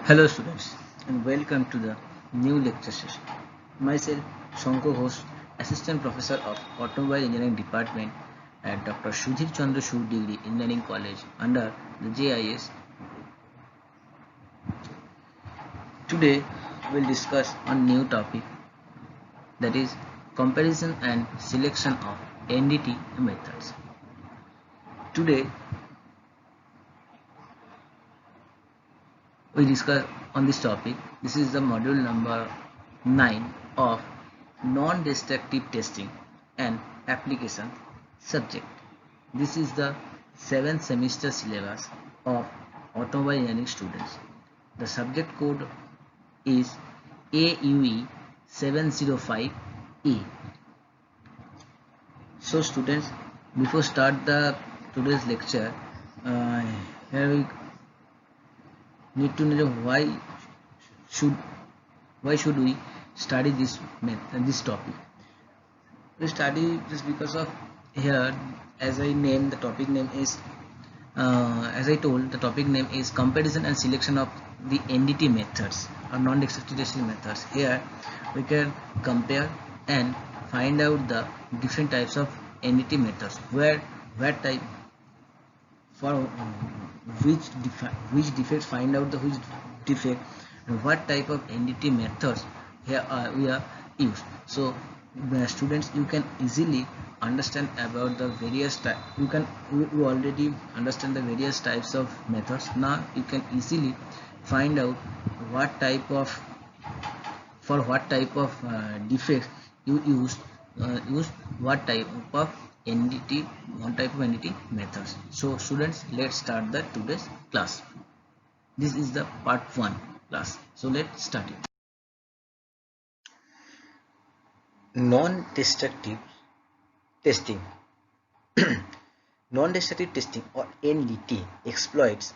Hello students and welcome to the new lecture session. Myself Shanko Ghosh, Assistant Professor of Automobile Engineering Department at Dr. Sudhir Chandra Sur Degree Engineering College under the JIS. Today we will discuss on new topic, that is comparison and selection of NDT methods. Today we discuss on this topic. This is the module number 9 of non-destructive testing and application subject. This is the 7th semester syllabus of automobile engineering students. The subject code is AUE 705E. So students, before start the today's lecture, here we need to know why should we study this topic. We study just because of here, as I named the topic name is as I told, the topic name is comparison and selection of the NDT methods or non-destructive testing methods. Here we can compare and find out the different types of NDT methods, where type for which defects, find out the which defect and what type of NDT methods here we are used. So students, you can easily understand about the various types. You already understand the various types of methods. Now you can easily find out what type of defects you use what type of NDT methods. So students, let's start the today's class. This is the part 1 class. So let's start it. Non-destructive testing. Non-destructive testing or NDT exploits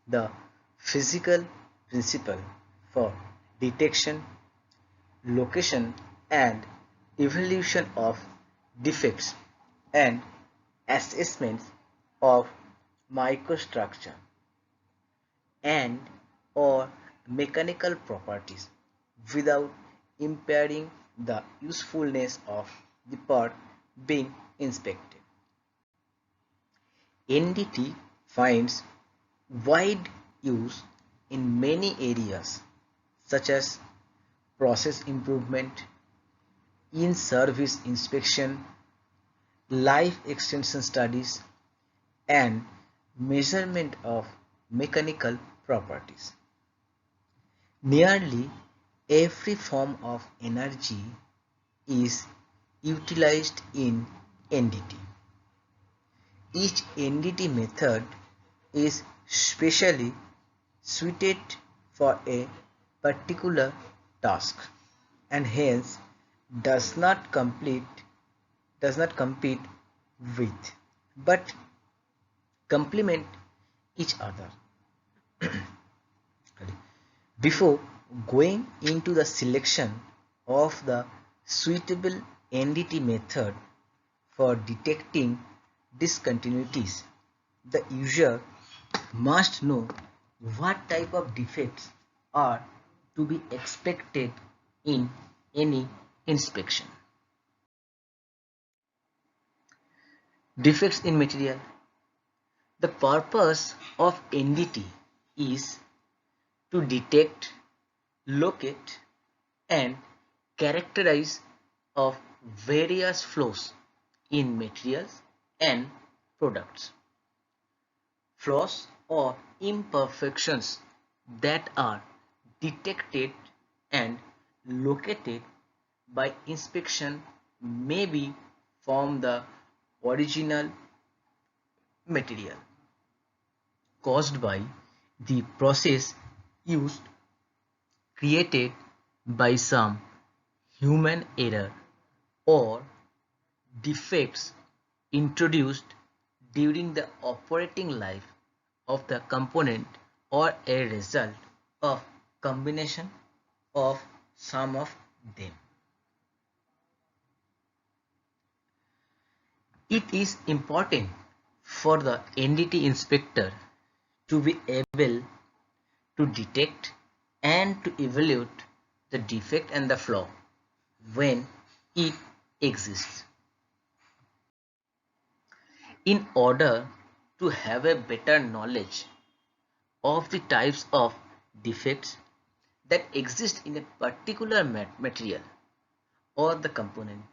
the physical principle for detection, location and evaluation of defects and assessments of microstructure and or mechanical properties without impairing the usefulness of the part being inspected. NDT finds wide use in many areas such as process improvement, in-service inspection, life extension studies, and measurement of mechanical properties. Nearly every form of energy is utilized in NDT. Each NDT method is specially suited for a particular task and hence does not compete with but complement each other. Before going into the selection of the suitable NDT method for detecting discontinuities, the user must know what type of defects are to be expected in any inspection. Defects in material. The purpose of NDT is to detect, locate and characterize of various flaws in materials and products. Flaws or imperfections that are detected and located by inspection may be from the original material, caused by the process used, created by some human error, or defects introduced during the operating life of the component, or a result of combination of some of them. It is important for the NDT inspector to be able to detect, and to evaluate the defect and the flaw when it exists. In order to have a better knowledge of the types of defects that exist in a particular material or the component,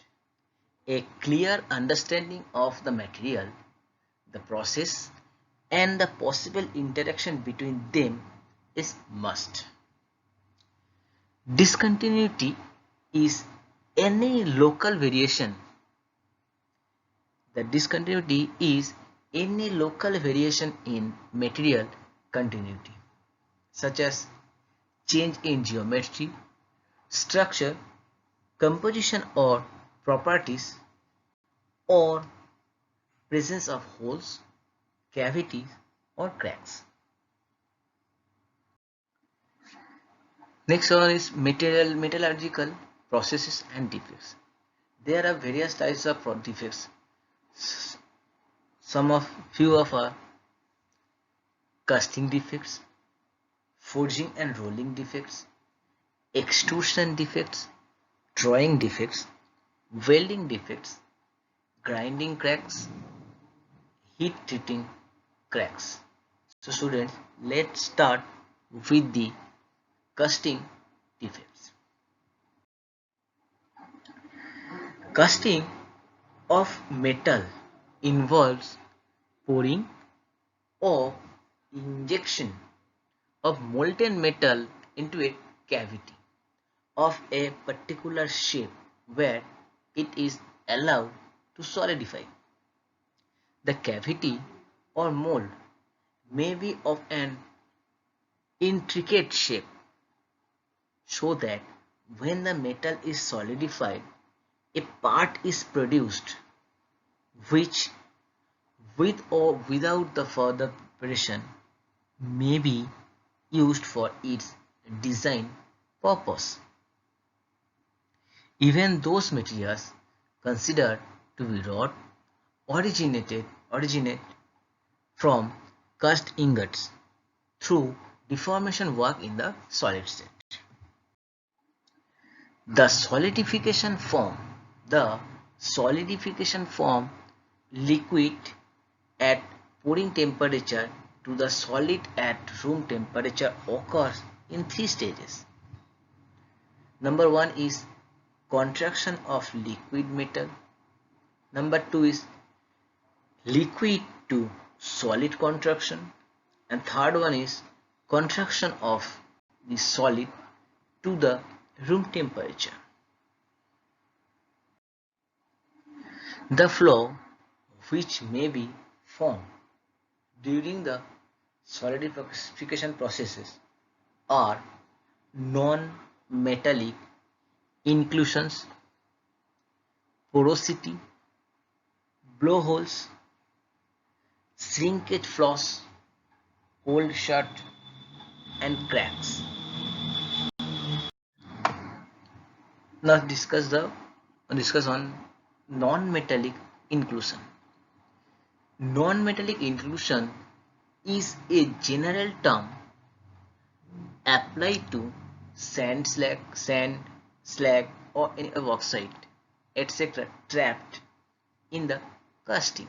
a clear understanding of the material, the process, and the possible interaction between them is must. Discontinuity is any local variation. The discontinuity is any local variation in material continuity, such as change in geometry, structure, composition or properties, or presence of holes, cavities or cracks. Next one is metallurgical processes and defects. There are various types of defects. Few of are casting defects, forging and rolling defects, extrusion defects, drawing defects, welding defects, grinding cracks, heat treating cracks. So students, let's start with the casting defects. Casting of metal involves pouring or injection of molten metal into a cavity of a particular shape where it is allowed to solidify. The cavity or mold may be of an intricate shape so that when the metal is solidified, a part is produced which, with or without the further preparation, may be used for its design purpose. Even those materials considered to be wrought originate from cast ingots through deformation work in the solid state. The solidification form liquid at pouring temperature to the solid at room temperature occurs in 3 stages. Number 1 is contraction of liquid metal. Number 2 is liquid to solid contraction, and third one is contraction of the solid to the room temperature. The flaw which may be formed during the solidification processes are non-metallic inclusions, porosity, blowholes, shrinkage flaws, hole shut, and cracks. Now discuss on non-metallic inclusion. Non-metallic inclusion is a general term applied to sand, slag, or any bauxite, etc. trapped in the casting.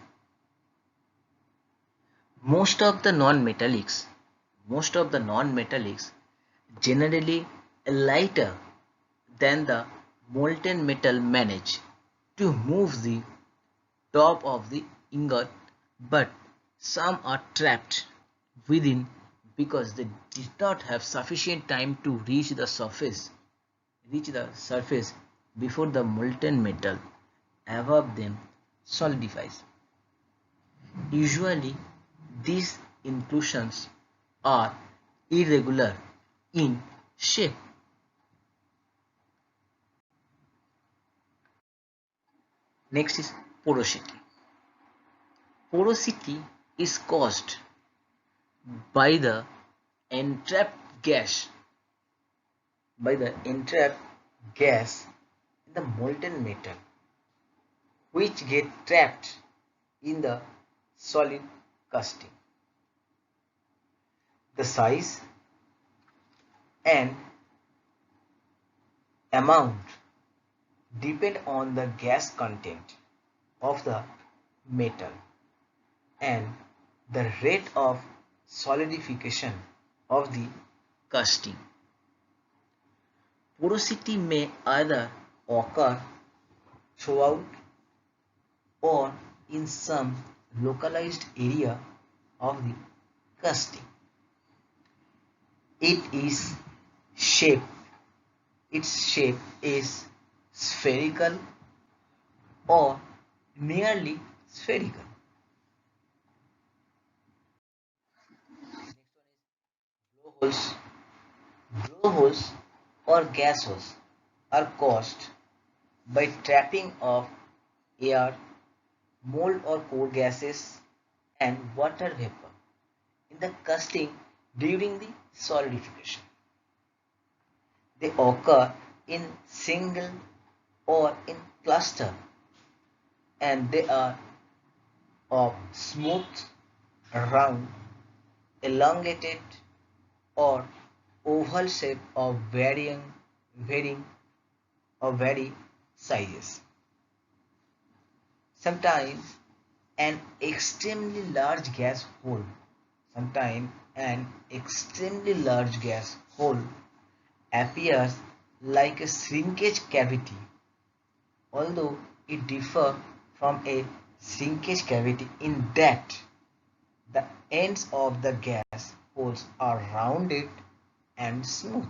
Most of the non-metallics generally lighter than the molten metal manage to move the top of the ingot, but some are trapped within because they did not have sufficient time to reach the surface before the molten metal above them solidifies. Usually these inclusions are irregular in shape. Next is porosity. Porosity is caused by the entrapped gas in the molten metal, which get trapped in the solid casting. The size and amount depend on the gas content of the metal and the rate of solidification of the casting. Porosity may either occur throughout or in some localized area of the casting. It is shape. Its shape is spherical or nearly spherical. Blowholes, blowholes or gas holes are caused by trapping of air, mold or coal gases and water vapor in the casting during the solidification. They occur in single or in cluster and they are of smooth, round, elongated or oval shape of varying or vary sizes. Sometimes an extremely large gas hole, sometimes an extremely large gas hole appears like a shrinkage cavity, although it differs from a shrinkage cavity in that the ends of the gas holes are rounded and smooth.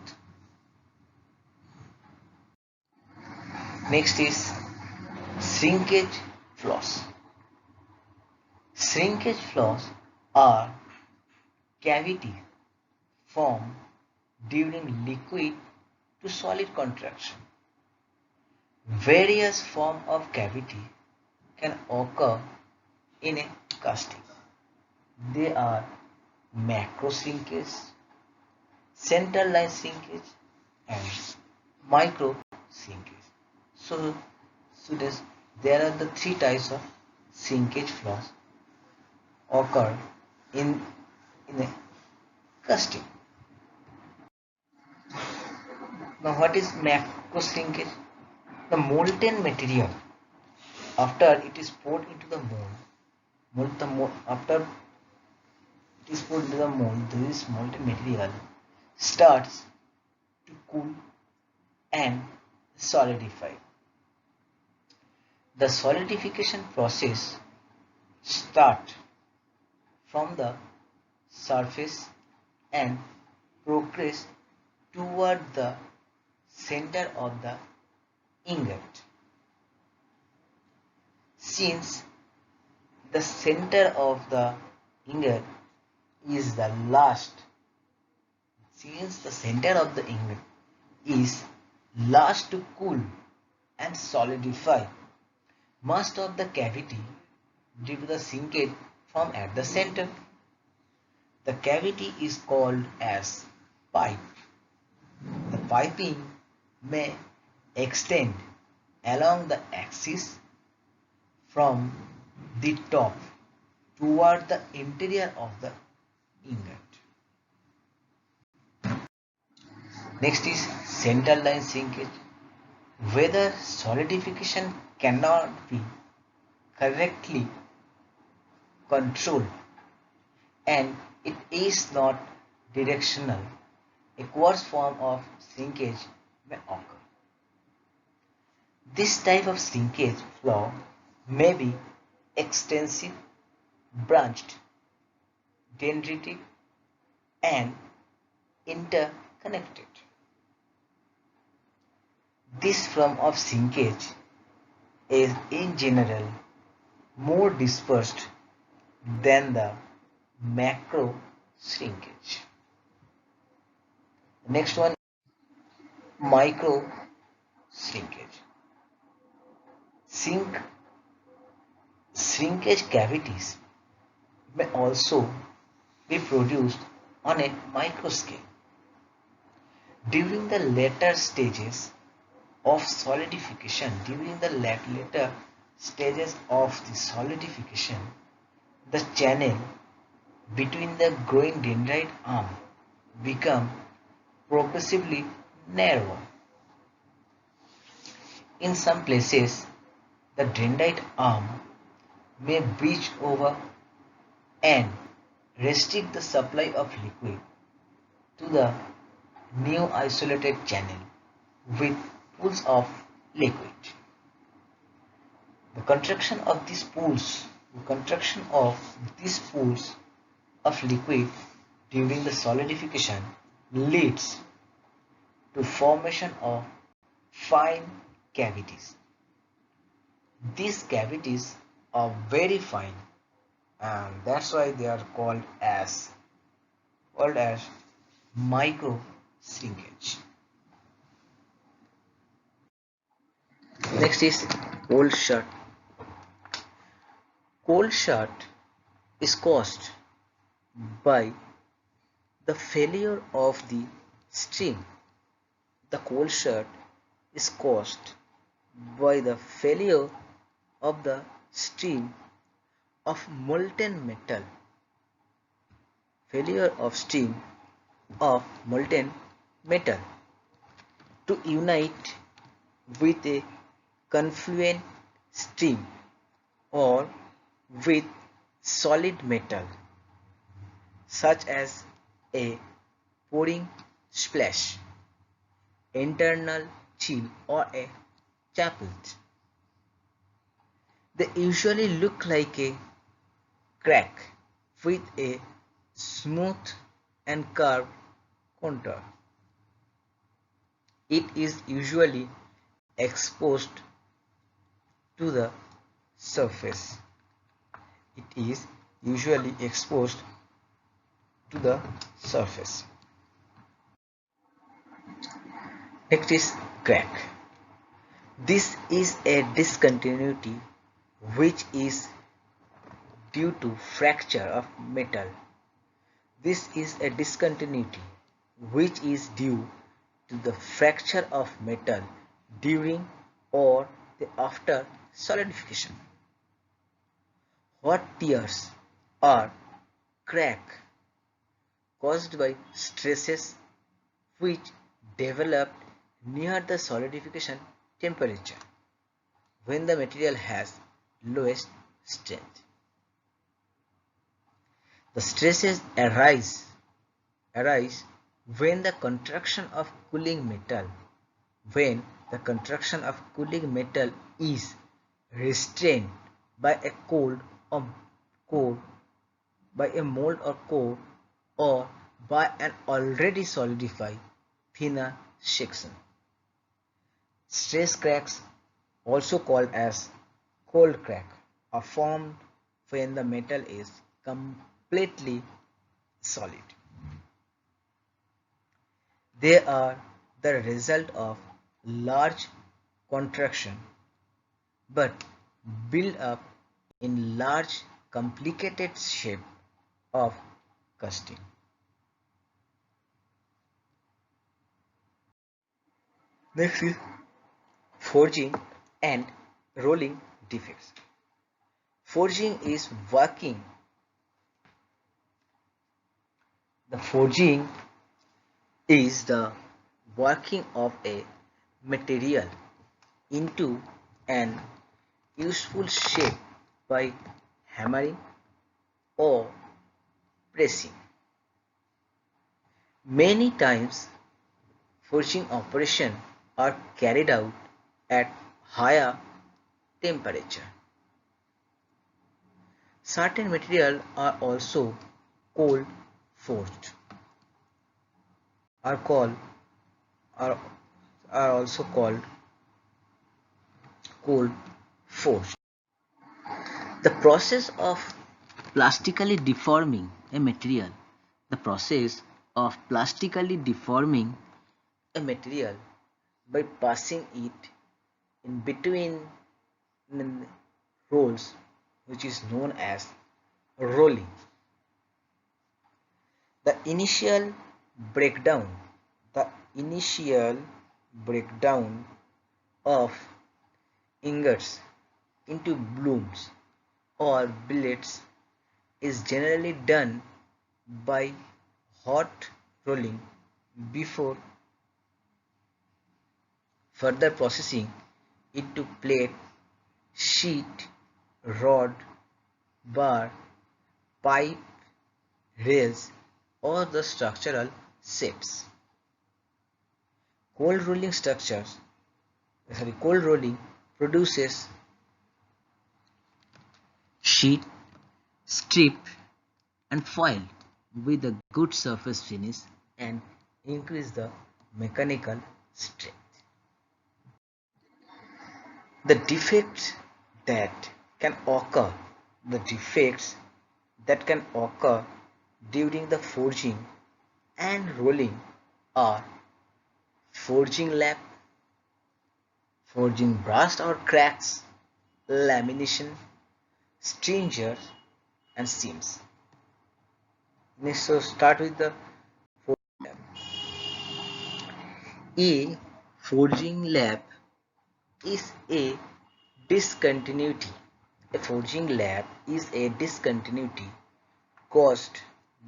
Next is shrinkage flaws. Shrinkage flaws are cavities formed during liquid to solid contraction. Various forms of cavity can occur in a casting. They are macro shrinkage, center line shrinkage, and micro shrinkage. So, students, there are the three types of shrinkage flaws occur in a casting. Now, what is macro shrinkage? The molten material after it is poured into the after it is poured into the mold, this molten material starts to cool and solidify. The solidification process starts from the surface and progress toward the center of the ingot. Since the center of the ingot is the last, to cool and solidify, most of the cavity due to the shrinkage form at the center. The cavity is called as pipe. The piping may extend along the axis from the top toward the interior of the ingot. Next is central line shrinkage. Whether solidification cannot be correctly controlled and it is not directional, a coarse form of shrinkage may occur. This type of shrinkage flaw may be extensive, branched, dendritic, and interconnected. This form of shrinkage is in general more dispersed than the macro shrinkage. Next one, micro shrinkage. Shrinkage cavities may also be produced on a micro scale. During the later stages of solidification, the channel between the growing dendrite arm become progressively narrow. In some places, the dendrite arm may breach over and restrict the supply of liquid to the new isolated channel with pools of liquid. The contraction of these pools of liquid during the solidification leads to formation of fine cavities. These cavities are very fine, and that's why they are called as micro shrinkage. Next is cold shut. Cold shut is caused by the failure of the stream. The cold shut is caused by the failure of the stream of molten metal. Failure of stream of molten metal to unite with a confluent stream or with solid metal, such as a pouring splash, internal chill, or a chaplet. They usually look like a crack with a smooth and curved contour. It is usually exposed to the surface. It is usually exposed to the surface. Next is crack. This is a discontinuity which is due to fracture of metal. This is a discontinuity which is due to the fracture of metal during or after solidification. Hot tears are crack caused by stresses which developed near the solidification temperature when the material has lowest strength. The stresses arise when the contraction of cooling metal is restrained by a mold or core or by an already solidified thinner section. Stress cracks, also called as cold crack, are formed when the metal is completely solid. They are the result of large contraction but build up in large complicated shape of casting. Next is forging and rolling defects. Forging is working. The forging is the working of a material into an useful shape by hammering or pressing. Many times forging operations are carried out at higher temperature. Certain materials are also cold forged. Are also called cold forged. The process of plastically deforming a material. The process of plastically deforming a material by passing it in between rolls, which is known as rolling. The initial breakdown of ingots into blooms or billets is generally done by hot rolling before further processing into plate, sheet, rod, bar, pipe, rails, or the structural shapes. Cold rolling produces sheet, strip, and foil with a good surface finish and increase the mechanical strength. The defects that can occur, the defects that can occur during the forging and rolling are forging lap, forging burst or cracks, lamination, stringers, and seams. Next, so start with the forging lap. A forging lap is a discontinuity. A forging lap is a discontinuity caused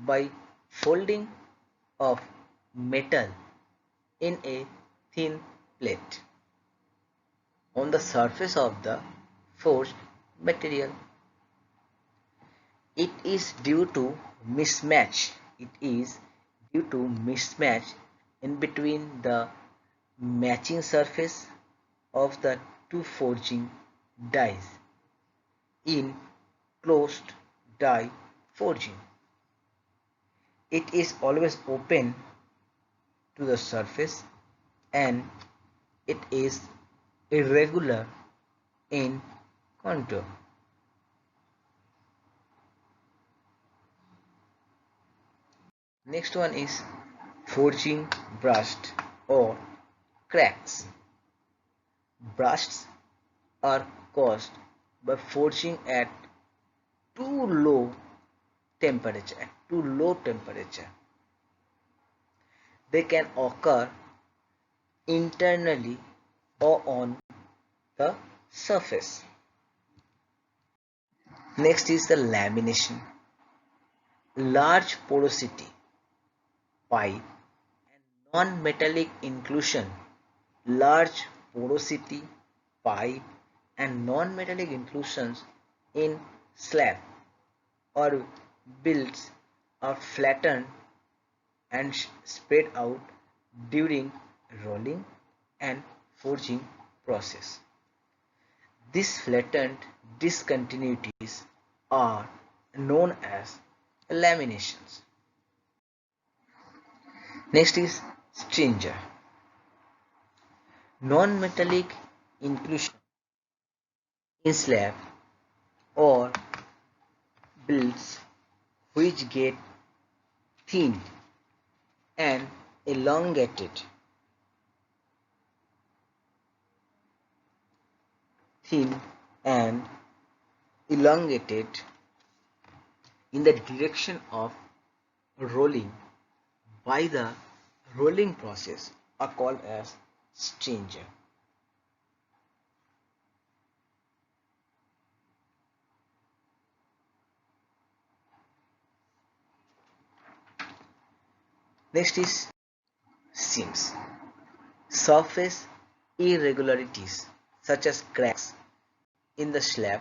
by folding of metal in a thin plate on the surface of the forged material. It is due to mismatch. It is due to mismatch in between the matching surface of the two forging dies in closed die forging. It is always open to the surface and it is irregular in contour. Next one is forging burst or cracks. Bursts are caused by forging at too low temperature. They can occur internally or on the surface. Next is the lamination. Large porosity pipe and non-metallic inclusion. Large porosity pipe and non-metallic inclusions in slab or builds are flattened and spread out during rolling and forging process. These flattened discontinuities are known as laminations. Next is stringer. Non-metallic inclusion in slab or builds which get thin and elongated in the direction of rolling by the rolling process are called as stringer. Next is seams. Surface irregularities such as cracks in the slab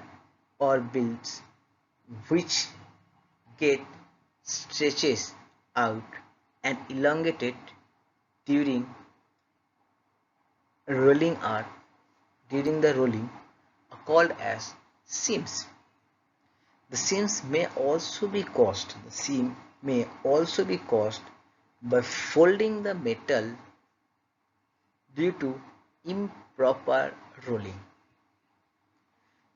or builds which get stretches out and elongated during the rolling are called as seams. The seam may also be caused by folding the metal due to improper rolling.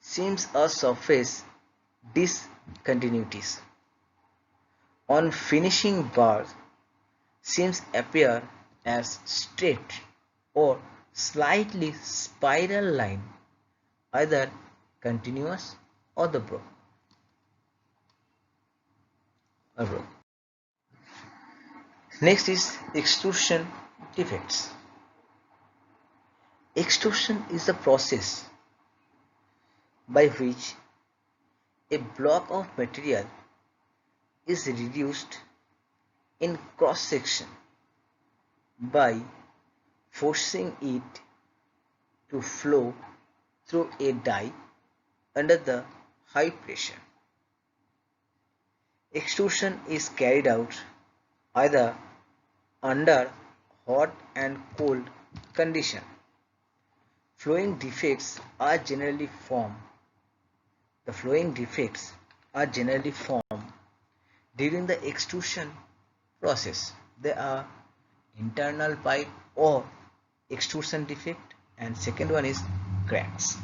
Seams are surface discontinuities. On finishing bars, seams appear as straight or slightly spiral line, either continuous or the broke. Next is extrusion defects. Extrusion is the process by which a block of material is reduced in cross section by forcing it to flow through a die under the high pressure. Extrusion is carried out either under hot and cold condition. Flowing defects are generally formed. The flowing defects are generally formed during the extrusion process. They are internal pipe or extrusion defect, and second one is cracks.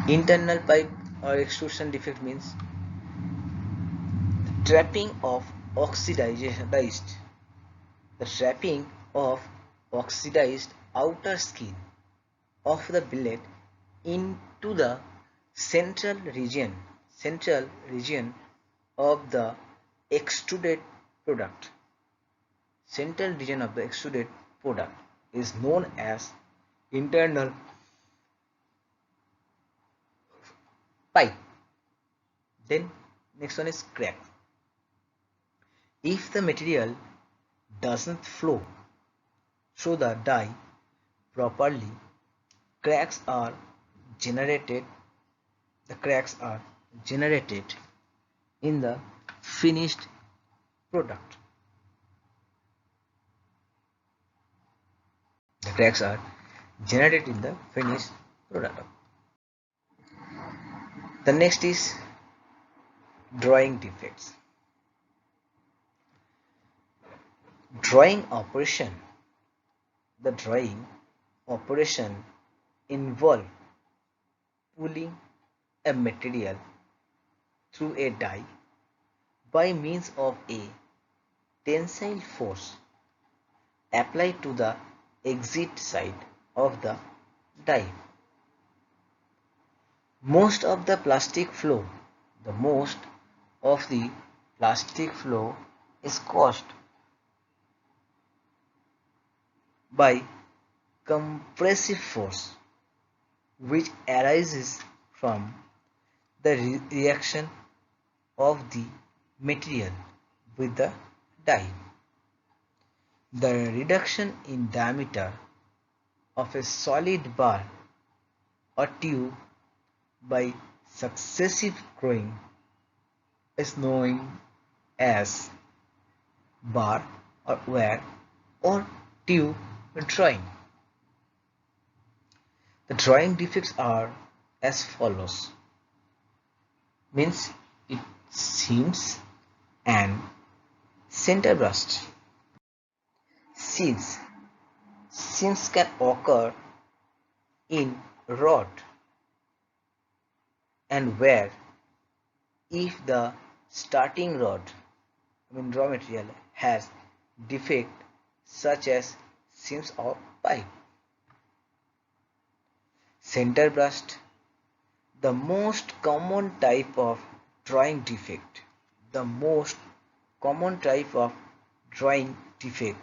Internal pipe or extrusion defect means trapping of oxidized the trapping of oxidized outer skin of the billet into the central region of the extruded product. Central region of the extruded product is known as internal pipe. Then next one is crack. If the material doesn't flow through the die properly, cracks are generated. The cracks are generated in the finished product. The cracks are generated in the finished product. The next is drawing defects. Drawing operation. The drawing operation involves pulling a material through a die by means of a tensile force applied to the exit side of the die. Most of the plastic flow is caused by compressive force, which arises from the reaction of the material with the die. The reduction in diameter of a solid bar or tube by successive growing is known as bar or wire or tube drawing. The drawing defects are as follows: means it seams and center burst. Seams can occur in rod and wear if the starting rod, raw material, has defect such as seams of pipe. Center burst, the most common type of drawing defect. The most common type of drawing defect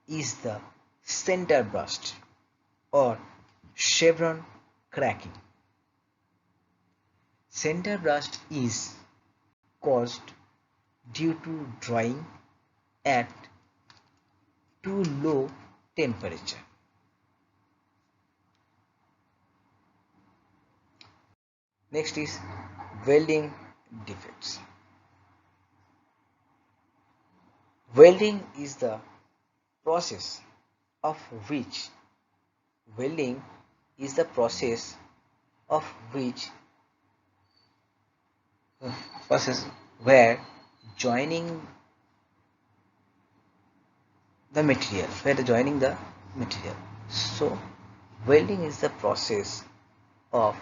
is the center burst or chevron cracking. Center burst is caused due to drying at too low temperature. Next is welding defects. Welding is the process of which where joining the material, so welding is the process of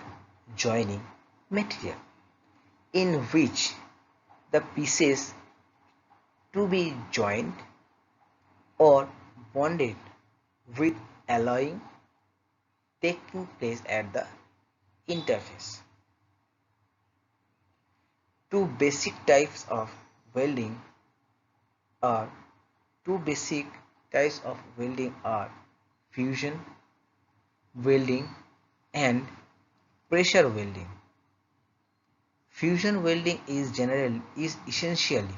joining material in which the pieces to be joined or bonded with alloying taking place at the interface. Two basic types of welding are fusion welding and pressure welding. Fusion welding is essentially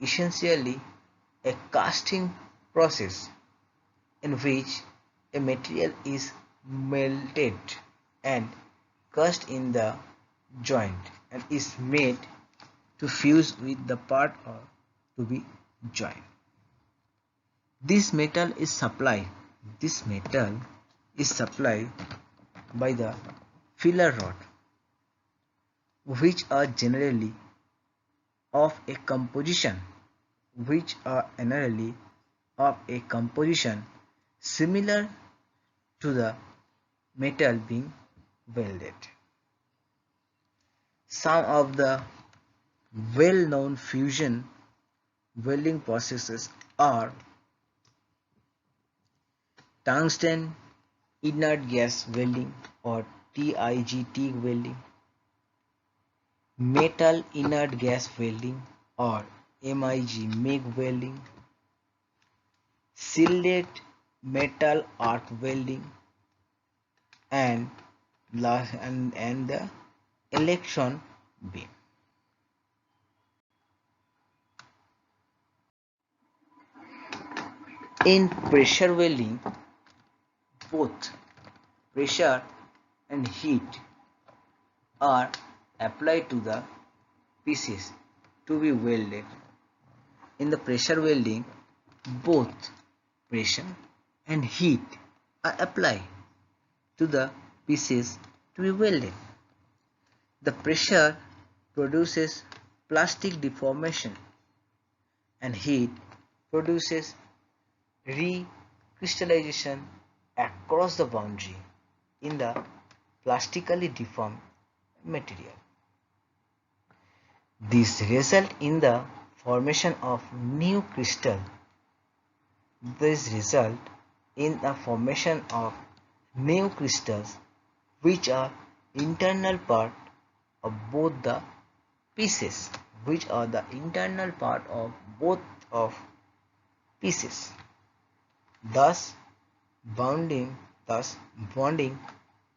essentially a casting process in which a material is melted and cast in the joint and is made to fuse with the part or to be joined. This metal is supplied. This metal is supplied by the filler rod, which are generally of a composition similar to the metal being welded. Some of the well-known fusion welding processes are tungsten inert gas welding or TIG welding, metal inert gas welding or MIG welding, shielded metal arc welding, and the electron beam. In pressure welding, both pressure and heat are applied to the pieces to be welded. In the pressure welding, both pressure and heat are applied to the pieces to be welded. The pressure produces plastic deformation and heat produces recrystallization across the boundary in the plastically deformed material. This results in the formation of new crystal. This result in the formation of new crystals which are internal part of both the pieces, Thus bonding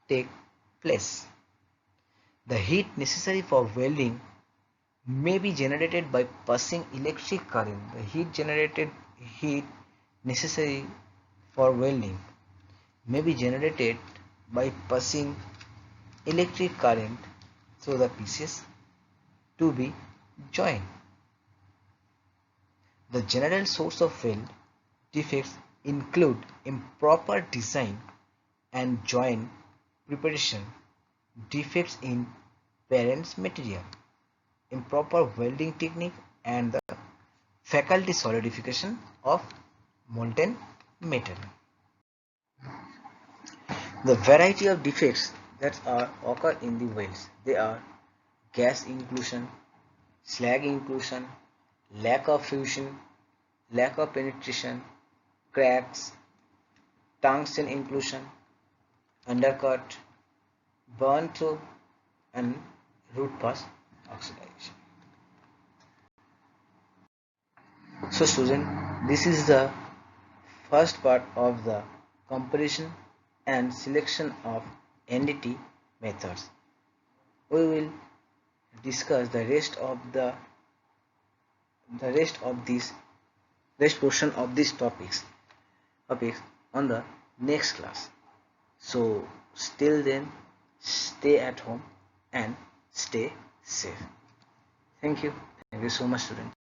take place. The heat necessary for welding may be generated by passing electric current. The heat necessary for welding may be generated by passing electric current through the pieces to be joined. The general source of weld defects include improper design and joint preparation, defects in parent material, improper welding technique, and the faculty solidification of molten metal. The variety of defects that occur in the welds, they are gas inclusion, slag inclusion, lack of fusion, lack of penetration, cracks, tungsten inclusion, undercut, burn through, and root pass oxidation. So student, this is the first part of the comparison and selection of NDT methods. We will discuss the rest portion of these topics on the next class. So still then, stay at home and stay safe. Thank you so much, students.